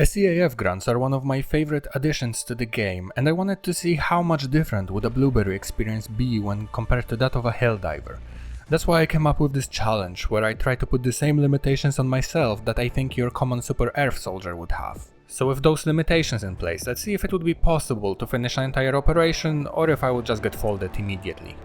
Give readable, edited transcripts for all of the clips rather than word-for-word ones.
SEAF grunts are one of my favorite additions to the game, and I wanted to see how much different would a blueberry experience be when compared to that of a Helldiver. That's why I came up with this challenge, where I try to put the same limitations on myself that I think your common Super Earth soldier would have. So with those limitations in place, let's see if it would be possible to finish an entire operation, or if I would just get folded immediately.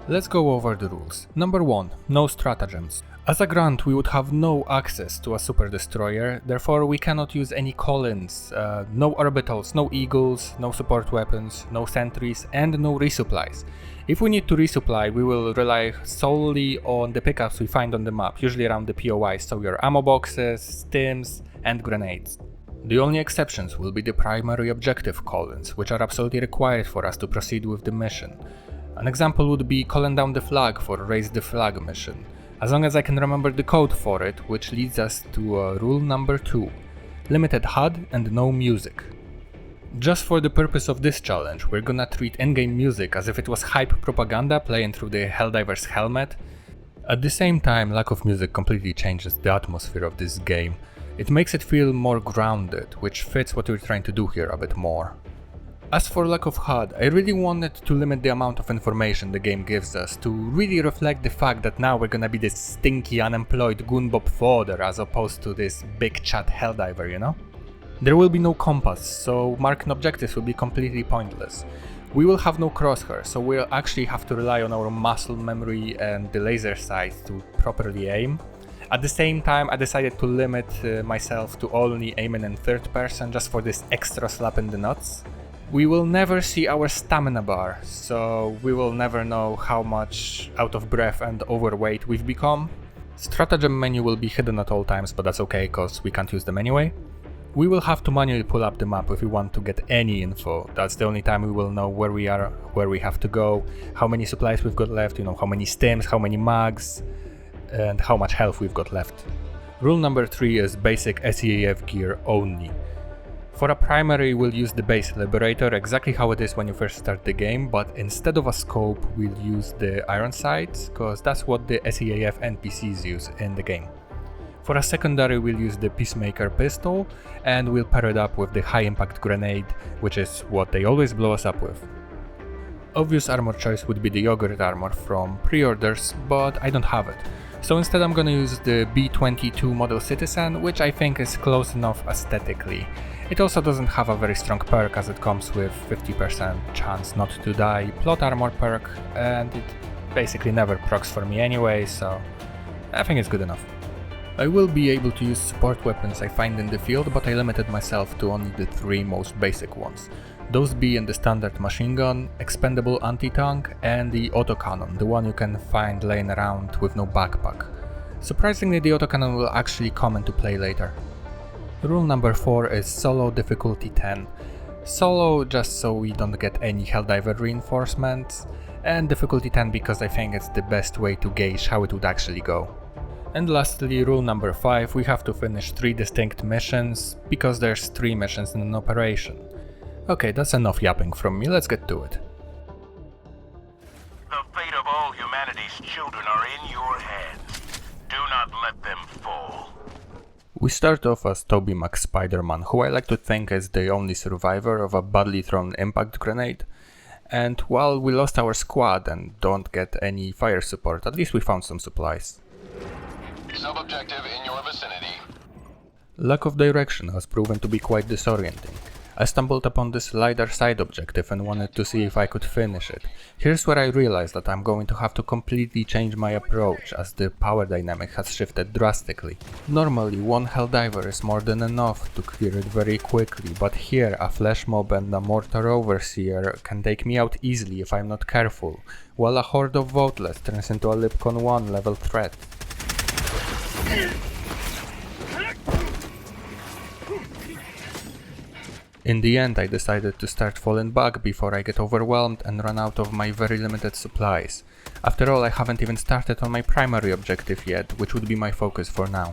Let's go over the rules. Number 1. No stratagems. As a grunt, we would have no access to a super destroyer, therefore we cannot use any call-ins, no orbitals, no eagles, no support weapons, no sentries, and no resupplies. If we need to resupply, we will rely solely on the pickups we find on the map, usually around the POIs, so your ammo boxes, stims, and grenades. The only exceptions will be the primary objective call-ins, which are absolutely required for us to proceed with the mission. An example would be calling down the flag for Raise the Flag mission, as long as I can remember the code for it, which leads us to rule number 2, limited HUD and no music. Just for the purpose of this challenge, we're gonna treat in-game music as if it was hype propaganda playing through the Helldiver's helmet. At the same time, lack of music completely changes the atmosphere of this game. It makes it feel more grounded, which fits what we're trying to do here a bit more. As for lack of HUD, I really wanted to limit the amount of information the game gives us to really reflect the fact that now we're gonna be this stinky unemployed goonbob fodder as opposed to this big chat Helldiver, you know? There will be no compass, so marking objectives will be completely pointless. We will have no crosshair, so we'll actually have to rely on our muscle memory and the laser sight to properly aim. At the same time, I decided to limit myself to only aiming in third person just for this extra slap in the nuts. We will never see our stamina bar, so we will never know how much out of breath and overweight we've become. Stratagem menu will be hidden at all times, but that's okay cause we can't use them anyway. We will have to manually pull up the map if we want to get any info. That's the only time we will know where we are, where we have to go, how many supplies we've got left, how many stims, how many mags, and how much health we've got left. Rule number 3 is basic SEAF gear only. For a primary, we'll use the base Liberator, exactly how it is when you first start the game, but instead of a scope, we'll use the iron sights, cause that's what the SEAF NPCs use in the game. For a secondary, we'll use the Peacemaker pistol, and we'll pair it up with the high impact grenade, which is what they always blow us up with. Obvious armor choice would be the yogurt armor from pre-orders, but I don't have it. So instead I'm gonna use the B22 Model Citizen, which I think is close enough aesthetically. It also doesn't have a very strong perk as it comes with 50% chance not to die plot armor perk, and it basically never procs for me anyway, so I think it's good enough. I will be able to use support weapons I find in the field, but I limited myself to only the 3 most basic ones. Those being the standard machine gun, expendable anti-tank, and the autocannon, the one you can find laying around with no backpack. Surprisingly, the autocannon will actually come into play later. Rule number 4 is solo difficulty 10. Solo just so we don't get any Helldiver reinforcements, and difficulty 10 because I think it's the best way to gauge how it would actually go. And lastly, rule number 5, we have to finish 3 distinct missions, because there's 3 missions in an operation. Okay, that's enough yapping from me, let's get to it. The fate of all humanity's children are in your hands. Do not let them fall. We start off as Toby McSpiderman, who I like to think is the only survivor of a badly thrown impact grenade. And while we lost our squad and don't get any fire support, at least we found some supplies. Sub-objective in your vicinity. Lack of direction has proven to be quite disorienting. I stumbled upon this LiDAR side objective and wanted to see if I could finish it. Here's where I realized that I'm going to have to completely change my approach as the power dynamic has shifted drastically. Normally, one Helldiver is more than enough to clear it very quickly, but here a flesh mob and a mortar overseer can take me out easily if I'm not careful, while a horde of voteless turns into a Lipcon 1 level threat. In the end, I decided to start falling back before I get overwhelmed and run out of my very limited supplies. After all, I haven't even started on my primary objective yet, which would be my focus for now.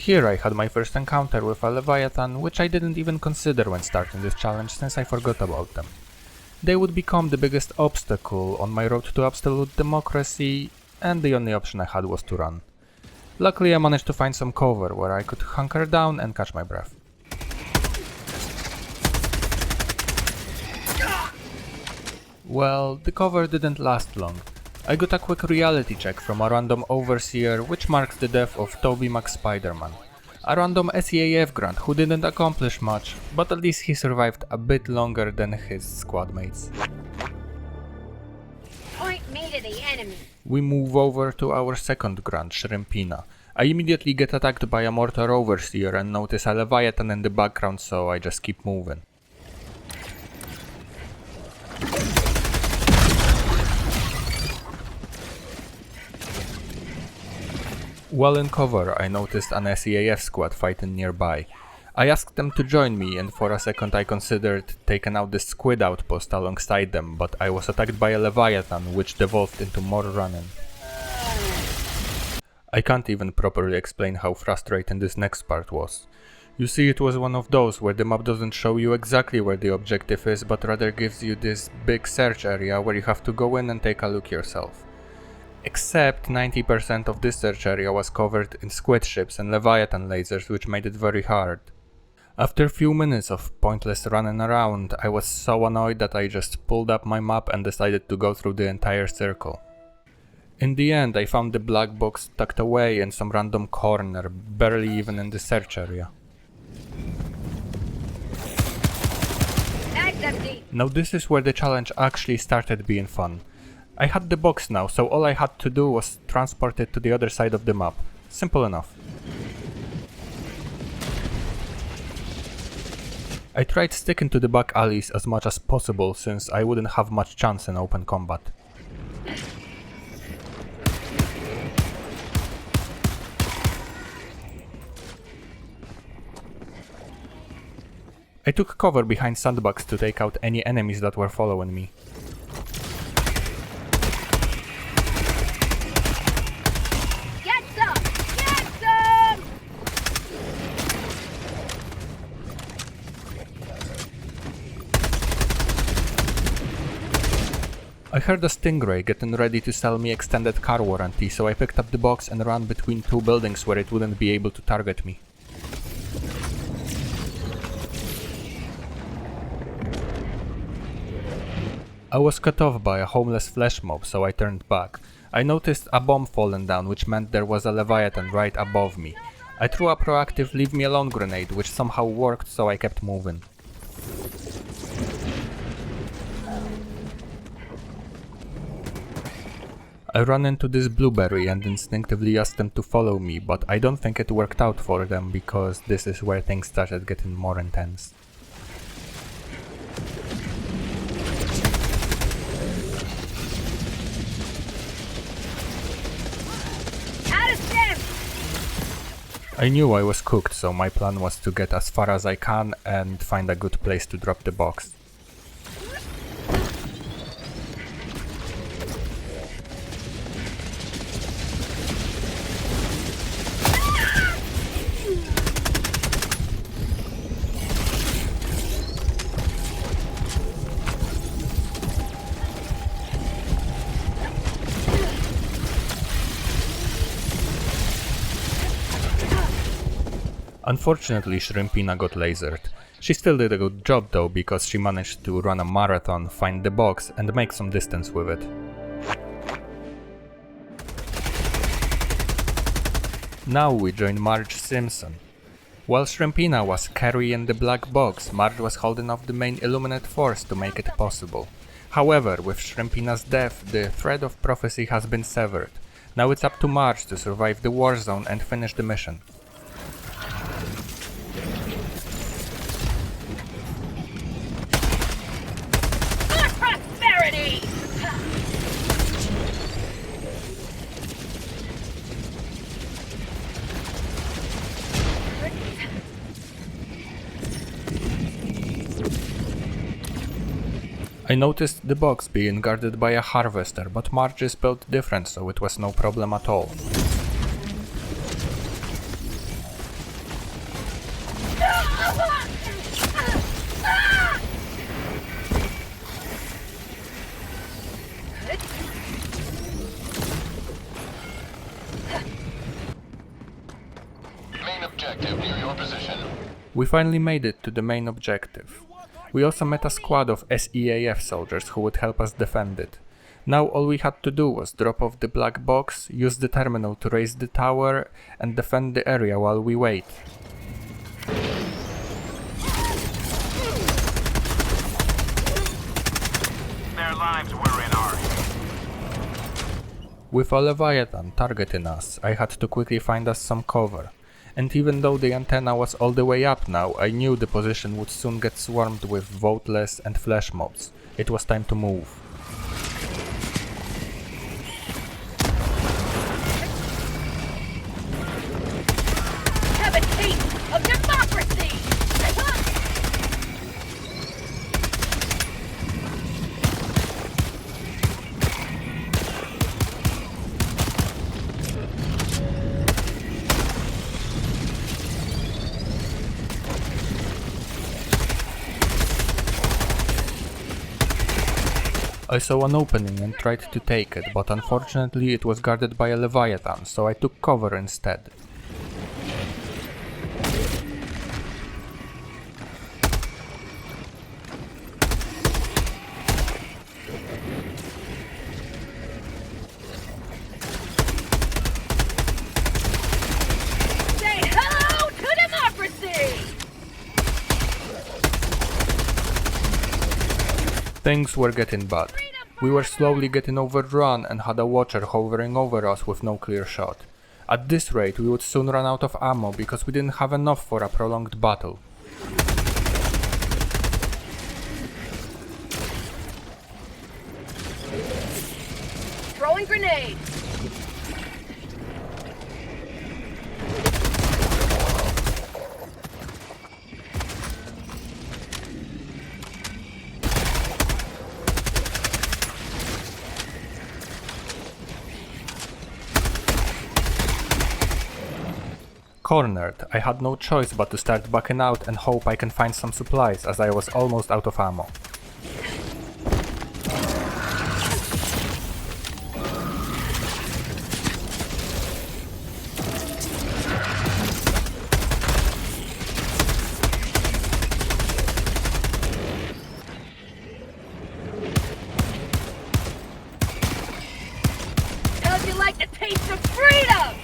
Here I had my first encounter with a Leviathan, which I didn't even consider when starting this challenge since I forgot about them. They would become the biggest obstacle on my road to absolute democracy, and the only option I had was to run. Luckily I managed to find some cover where I could hunker down and catch my breath. Well, the cover didn't last long. I got a quick reality check from a random overseer, which marks the death of Toby McSpiderman. A random SEAF grunt who didn't accomplish much, but at least he survived a bit longer than his squad mates. Point me to the enemy. We move over to our second grunt, Shrimpina. I immediately get attacked by a mortar overseer and notice a Leviathan in the background, so I just keep moving. While in cover, I noticed an SEAF squad fighting nearby. I asked them to join me, and for a second I considered taking out the squid outpost alongside them, but I was attacked by a Leviathan, which devolved into more running. I can't even properly explain how frustrating this next part was. You see, it was one of those where the map doesn't show you exactly where the objective is, but rather gives you this big search area where you have to go in and take a look yourself. Except 90% of this search area was covered in squid ships and Leviathan lasers, which made it very hard. After a few minutes of pointless running around, I was so annoyed that I just pulled up my map and decided to go through the entire circle. In the end, I found the black box tucked away in some random corner, barely even in the search area. Now this is where the challenge actually started being fun. I had the box now, so all I had to do was transport it to the other side of the map. Simple enough. I tried sticking to the back alleys as much as possible since I wouldn't have much chance in open combat. I took cover behind sandbags to take out any enemies that were following me. I heard a Stingray getting ready to sell me extended car warranty, so I picked up the box and ran between two buildings where it wouldn't be able to target me. I was cut off by a homeless flesh mob, so I turned back. I noticed a bomb falling down, which meant there was a Leviathan right above me. I threw a proactive leave me alone grenade, which somehow worked, so I kept moving. I ran into this blueberry and instinctively asked them to follow me, but I don't think it worked out for them because this is where things started getting more intense. I knew I was cooked, so my plan was to get as far as I can and find a good place to drop the box. Unfortunately, Shrimpina got lasered. She still did a good job though, because she managed to run a marathon, find the box and make some distance with it. Now we join Marge Simpson. While Shrimpina was carrying the black box, Marge was holding off the main Illuminate force to make it possible. However, with Shrimpina's death, the thread of prophecy has been severed. Now it's up to Marge to survive the war zone and finish the mission. I noticed the box being guarded by a harvester, but Marge is built different, so it was no problem at all. Main objective near your position. We finally made it to the main objective. We also met a squad of SEAF soldiers who would help us defend it. Now all we had to do was drop off the black box, use the terminal to raise the tower, and defend the area while we wait. Their lives were in our hands. With a Leviathan targeting us, I had to quickly find us some cover. And even though the antenna was all the way up now, I knew the position would soon get swarmed with voteless and flesh mobs. It was time to move. Have a taste of democracy! I saw an opening and tried to take it, but unfortunately it was guarded by a Leviathan, so I took cover instead. Say hello to democracy! Things were getting bad. We were slowly getting overrun and had a watcher hovering over us with no clear shot. At this rate we would soon run out of ammo because we didn't have enough for a prolonged battle. Throwing grenades! Cornered, I had no choice but to start backing out and hope I can find some supplies as I was almost out of ammo. How'd you like the taste of freedom?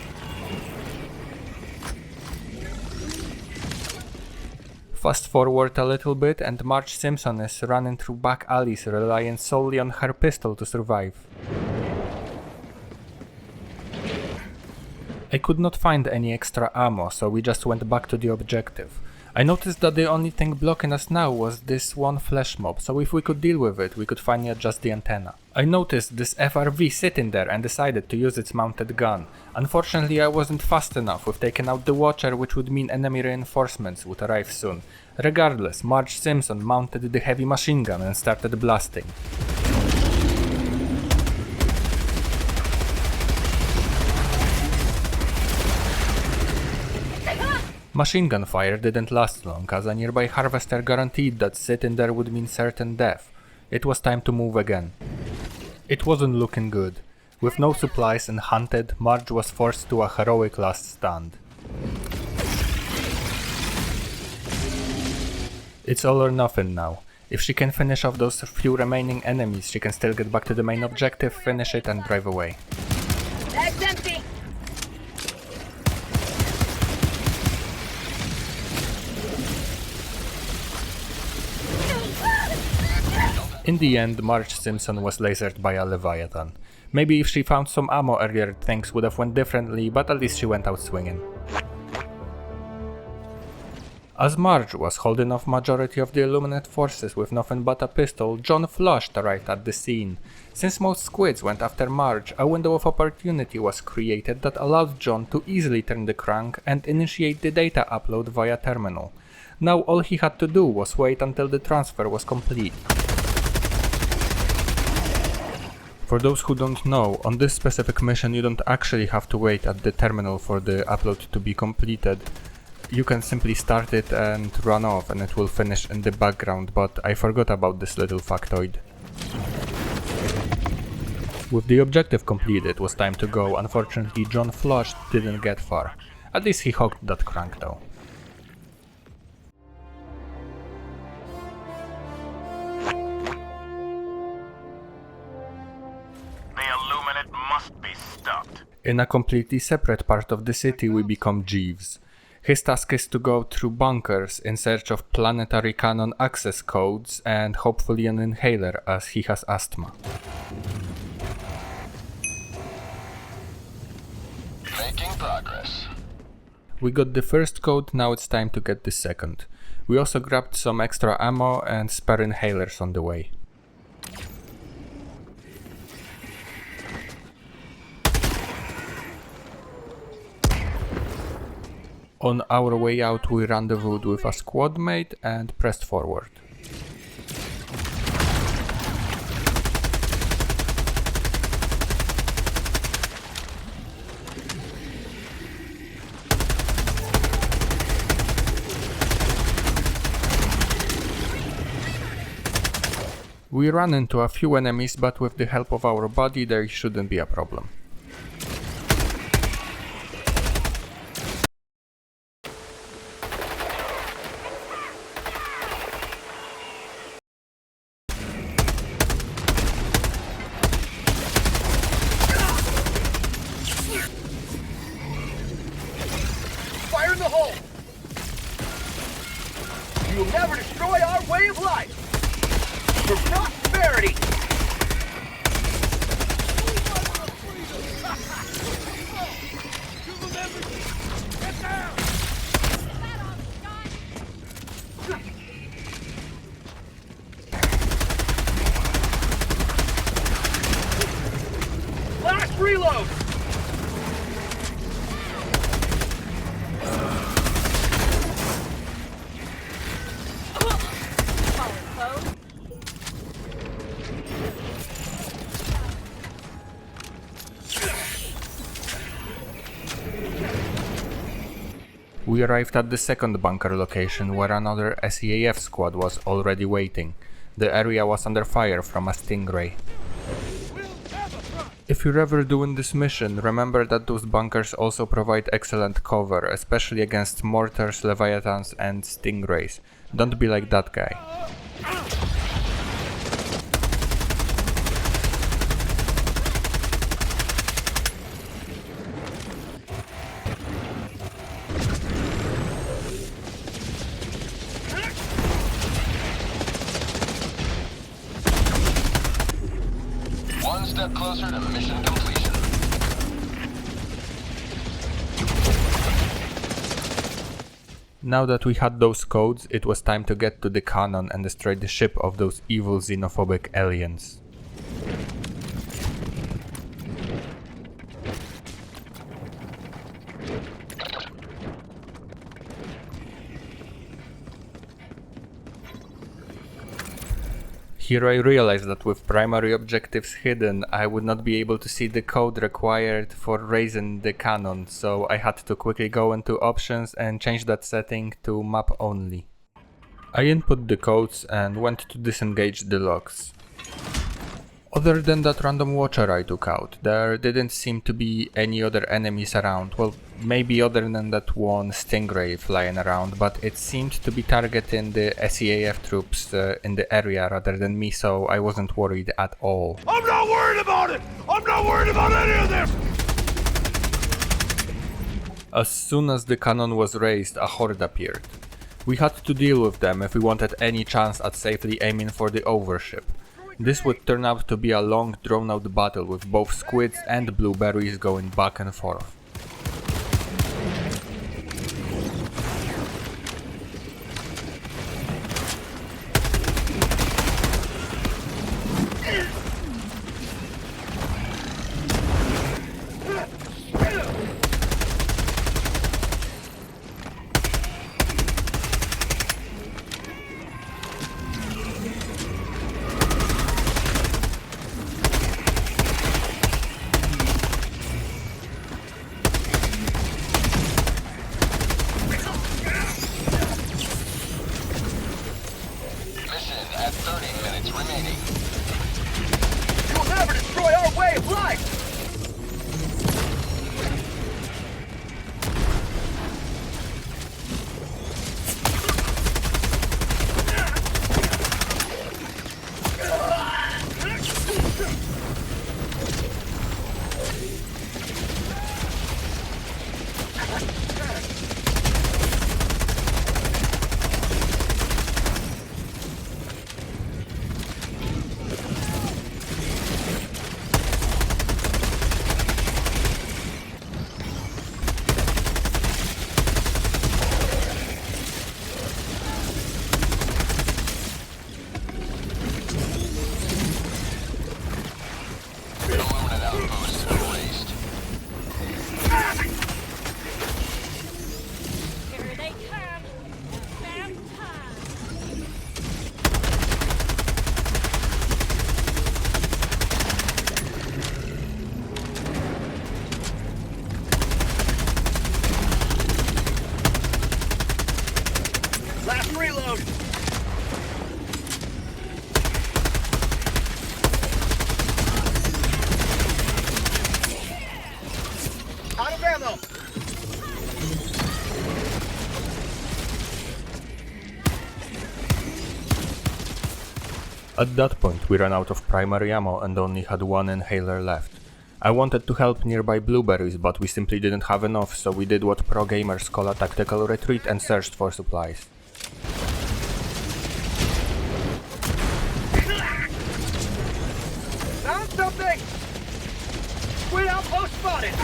Fast forward a little bit and Marge Simpson is running through back alleys relying solely on her pistol to survive. I could not find any extra ammo, so we just went back to the objective. I noticed that the only thing blocking us now was this one flesh mob, so if we could deal with it, we could finally adjust the antenna. I noticed this FRV sitting there and decided to use its mounted gun. Unfortunately, I wasn't fast enough with taking out the watcher, which would mean enemy reinforcements would arrive soon. Regardless, Marge Simpson mounted the heavy machine gun and started blasting. Machine gun fire didn't last long, as a nearby harvester guaranteed that sitting there would mean certain death. It was time to move again. It wasn't looking good. With no supplies and hunted, Marge was forced to a heroic last stand. It's all or nothing now. If she can finish off those few remaining enemies, she can still get back to the main objective, finish it and drive away. That's empty! In the end, Marge Simpson was lasered by a Leviathan. Maybe if she found some ammo earlier, things would have went differently, but at least she went out swinging. As Marge was holding off majority of the Illuminate forces with nothing but a pistol, John flushed arrived at the scene. Since most squids went after Marge, a window of opportunity was created that allowed John to easily turn the crank and initiate the data upload via terminal. Now all he had to do was wait until the transfer was complete. For those who don't know, on this specific mission you don't actually have to wait at the terminal for the upload to be completed. you can simply start it and run off and it will finish in the background, but I forgot about this little factoid. With the objective completed, it was time to go. Unfortunately, John Flush didn't get far. At least he hooked that crank though. The Illuminate must be stopped. In a completely separate part of the city, we become Jeeves. His task is to go through bunkers in search of planetary cannon access codes and hopefully an inhaler, as he has asthma. Making progress. We got the first code, now it's time to get the second. We also grabbed some extra ammo and spare inhalers on the way. On our way out, we rendezvoused with a squad mate and pressed forward. We ran into a few enemies, but with the help of our buddy there shouldn't be a problem. Fire in the hole! You will never destroy our way of life! For prosperity! Get down! Last reload! We arrived at the second bunker location where another SEAF squad was already waiting. The area was under fire from a Stingray. If you're ever doing this mission, remember that those bunkers also provide excellent cover, especially against mortars, leviathans and Stingrays. Don't be like that guy. One step closer to mission completion. Now that we had those codes, it was time to get to the cannon and destroy the ship of those evil xenophobic aliens. Here I realized that with primary objectives hidden, I would not be able to see the code required for raising the cannon, so I had to quickly go into options and change that setting to map only. I input the codes and went to disengage the locks. Other than that random watcher I took out, there didn't seem to be any other enemies around. Well, maybe other than that one Stingray flying around, but it seemed to be targeting the SEAF troops in the area rather than me, so I wasn't worried at all. I'm not worried about it! I'm not worried about any of this! As soon as the cannon was raised, a horde appeared. We had to deal with them if we wanted any chance at safely aiming for the Overship. This would turn out to be a long drawn-out battle with both squids and blueberries going back and forth. You will never destroy our way of life! Here they come. Bam time. Last reload! Out of ammo! At that point we ran out of primary ammo and only had one inhaler left. I wanted to help nearby blueberries, but we simply didn't have enough, so we did what pro gamers call a tactical retreat and searched for supplies. Found something! Squid outpost spotted!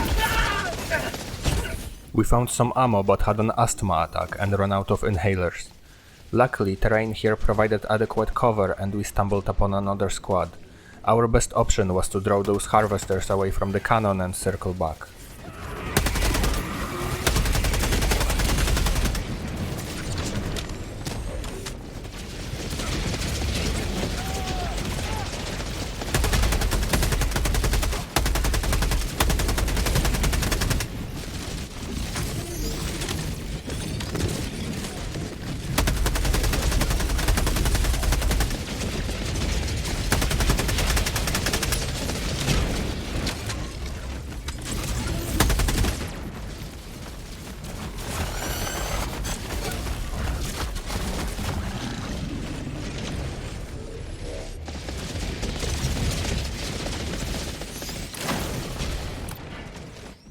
We found some ammo but had an asthma attack and ran out of inhalers. Luckily, terrain here provided adequate cover and we stumbled upon another squad. Our best option was to draw those harvesters away from the cannon and circle back.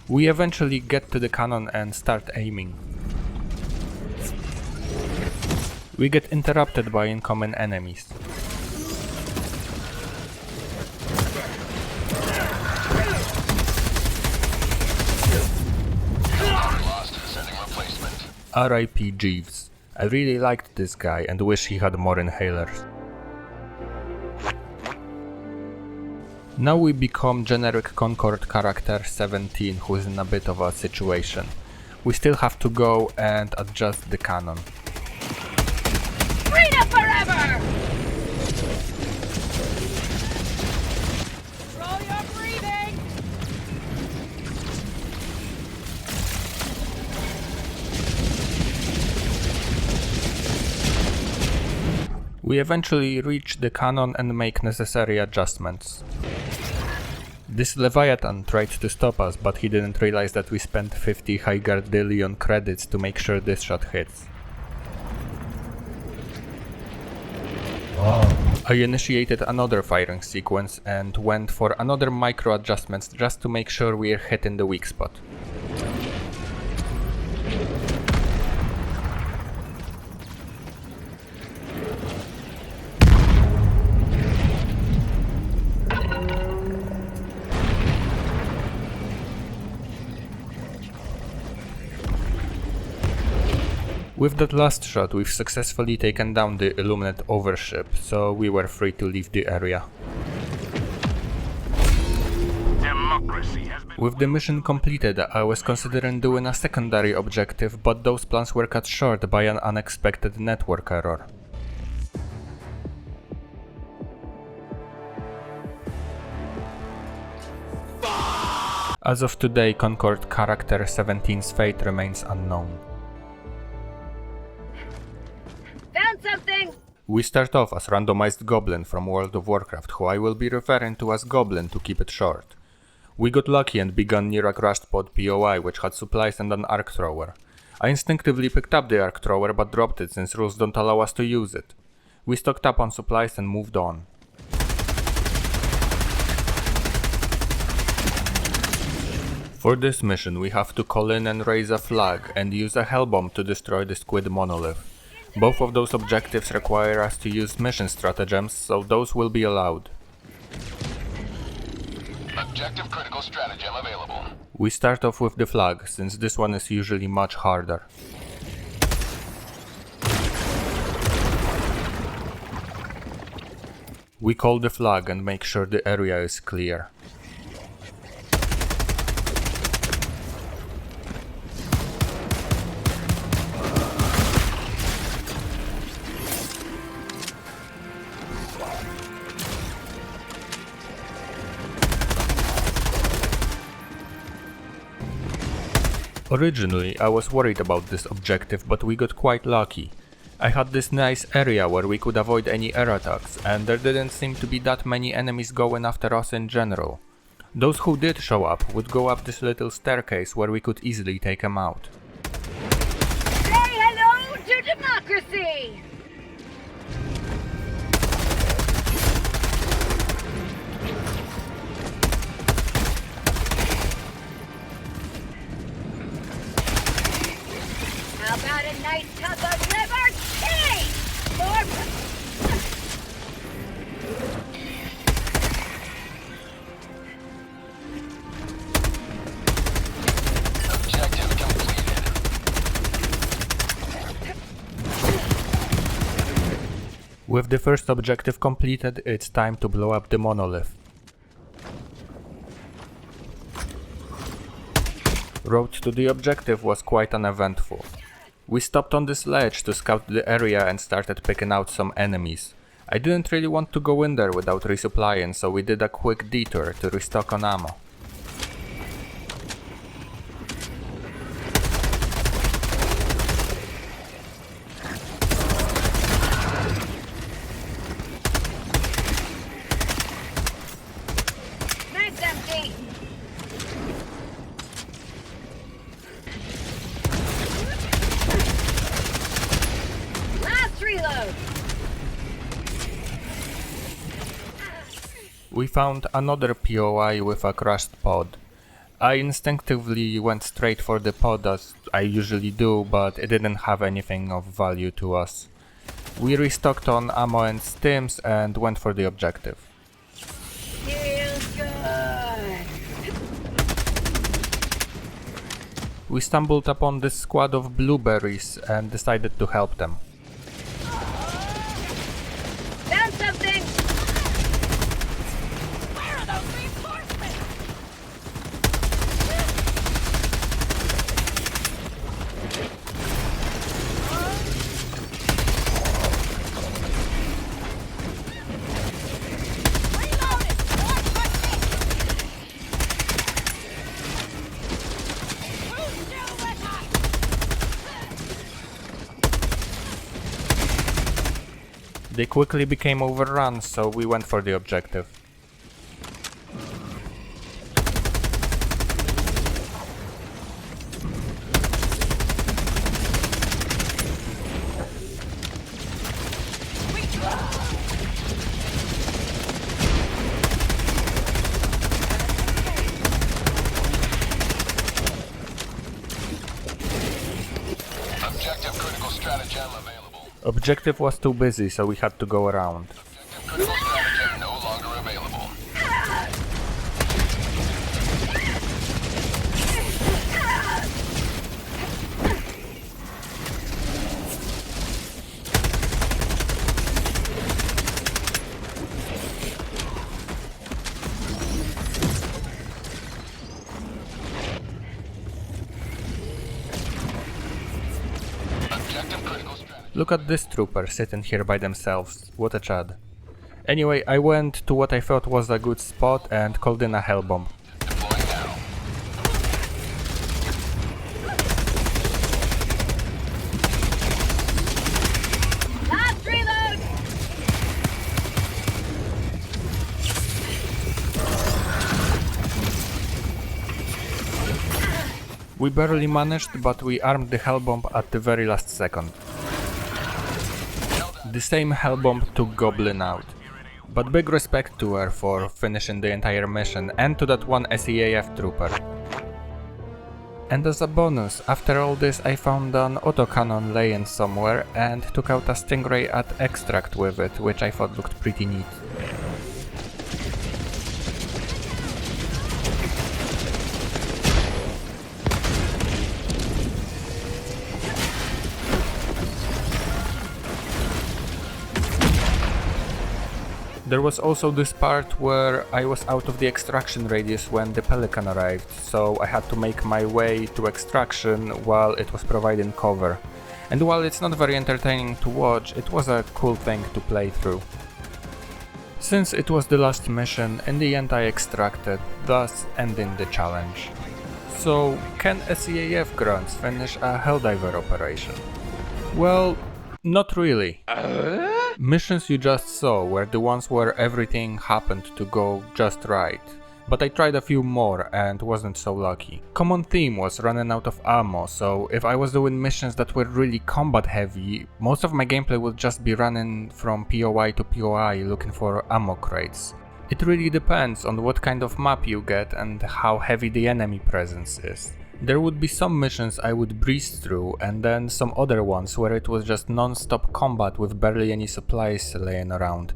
We eventually get to the cannon and start aiming. We get interrupted by incoming enemies. R.I.P. Jeeves. I really liked this guy and wish he had more inhalers. Now we become generic Concord character 17, who is in a bit of a situation. We still have to go and adjust the cannon. Freedom forever! Control your breathing! We eventually reach the cannon and make necessary adjustments. This Leviathan tried to stop us, but he didn't realize that we spent 50 Higardillion credits to make sure this shot hits. I initiated another firing sequence and went for another micro adjustments just to make sure we're hitting the weak spot. With that last shot, we've successfully taken down the Illuminate Overship, so we were free to leave the area. With the mission completed, I was considering doing a secondary objective, but those plans were cut short by an unexpected network error. As of today, Concord Character 17's fate remains unknown. Found something! We start off as randomized Goblin from World of Warcraft, who I will be referring to as Goblin to keep it short. We got lucky and began near a crashed pod POI which had supplies and an arc thrower. I instinctively picked up the arc thrower but dropped it since rules don't allow us to use it. We stocked up on supplies and moved on. For this mission we have to call in and raise a flag and use a hell bomb to destroy the squid monolith. Both of those objectives require us to use mission stratagems, so those will be allowed. Objective critical stratagem available. We start off with the flag, since this one is usually much harder. We call the flag and make sure the area is clear. Originally, I was worried about this objective, but we got quite lucky. I had this nice area where we could avoid any air attacks, and there didn't seem to be that many enemies going after us in general. Those who did show up would go up this little staircase where we could easily take them out. Say hello to democracy! How about a nice tub of liver tea? Objective completed. With the first objective completed, it's time to blow up the monolith. Road to the objective was quite uneventful. We stopped on this ledge to scout the area and started picking out some enemies. I didn't really want to go in there without resupplying, so we did a quick detour to restock on ammo. Mag's empty! Last reload! We found another POI with a crashed pod. I instinctively went straight for the pod as I usually do, but it didn't have anything of value to us. We restocked on ammo and stims and went for the objective. Feels good! We stumbled upon this squad of blueberries and decided to help them. Found something! Where are those reinforcements? Reloaded! More pushing! Who's still with us? They quickly became overrun, so we went for the objective. Objective critical stratagem available. Objective was too busy, so we had to go around. Objective critical stratagem no longer available. Objective critical stratagem. Look at this trooper sitting here by themselves, what a chad. Anyway, I went to what I thought was a good spot and called in a hell bomb. Deploying now. Last reload! We barely managed, but we armed the Hellbomb at the very last second. The same Hellbomb took Goblin out. But big respect to her for finishing the entire mission, and to that one SEAF trooper. And as a bonus, after all this I found an autocannon laying somewhere and took out a Stingray at extract with it, which I thought looked pretty neat. There was also this part where I was out of the extraction radius when the Pelican arrived, so I had to make my way to extraction while it was providing cover. And while it's not very entertaining to watch, it was a cool thing to play through. Since it was the last mission, in the end I extracted, thus ending the challenge. So, can SEAF Grunts finish a Helldiver operation? Well, not really. Missions you just saw were the ones where everything happened to go just right, but I tried a few more and wasn't so lucky. Common theme was running out of ammo, so if I was doing missions that were really combat heavy, most of my gameplay would just be running from POI to POI looking for ammo crates. It really depends on what kind of map you get and how heavy the enemy presence is. There would be some missions I would breeze through, and then some other ones where it was just non-stop combat with barely any supplies laying around.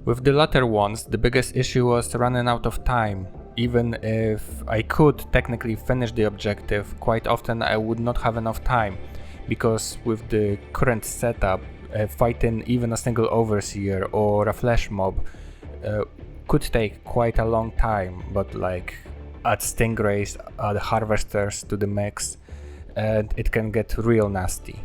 With the latter ones, the biggest issue was running out of time. Even if I could technically finish the objective, quite often I would not have enough time, because with the current setup, fighting even a single Overseer or a flesh mob could take quite a long time, but like add Stingrays, add Harvesters to the mix, and it can get real nasty.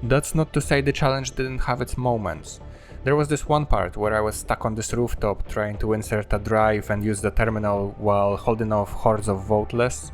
That's not to say the challenge didn't have its moments. There was this one part where I was stuck on this rooftop trying to insert a drive and use the terminal while holding off hordes of voteless.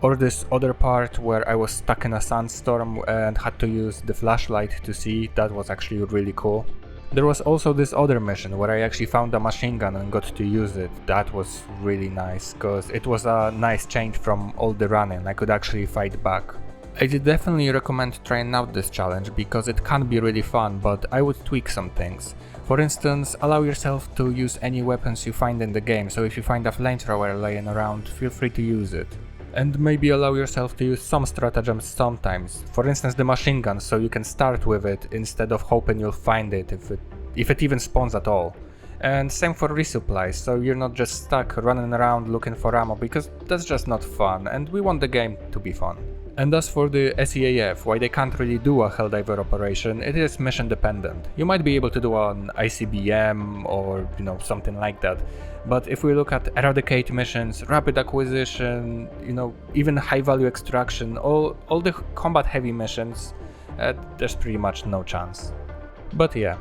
Or this other part where I was stuck in a sandstorm and had to use the flashlight to see. That was actually really cool. There was also this other mission where I actually found a machine gun and got to use it. That was really nice, cause it was a nice change from all the running. I could actually fight back. I did definitely recommend trying out this challenge because it can be really fun, but I would tweak some things. For instance, allow yourself to use any weapons you find in the game, so if you find a flamethrower laying around, feel free to use it. And maybe allow yourself to use some stratagems sometimes, for instance the machine gun, so you can start with it instead of hoping you'll find it if it even spawns at all. And same for resupplies, so you're not just stuck running around looking for ammo, because that's just not fun, and we want the game to be fun. And as for the SEAF, why they can't really do a Helldiver operation, it is mission dependent. You might be able to do an ICBM or something like that, but if we look at eradicate missions, rapid acquisition, even high value extraction, all the combat heavy missions, there's pretty much no chance. But yeah,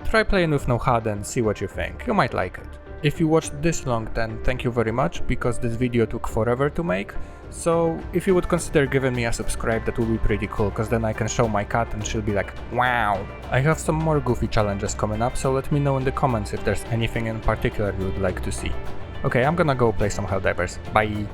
try playing with no HUD and see what you think, you might like it. If you watched this long, then thank you very much, because this video took forever to make, so if you would consider giving me a subscribe, that would be pretty cool, cause then I can show my cat and she'll be like, wow! I have some more goofy challenges coming up, so let me know in the comments if there's anything in particular you would like to see. Okay, I'm gonna go play some Helldivers, bye!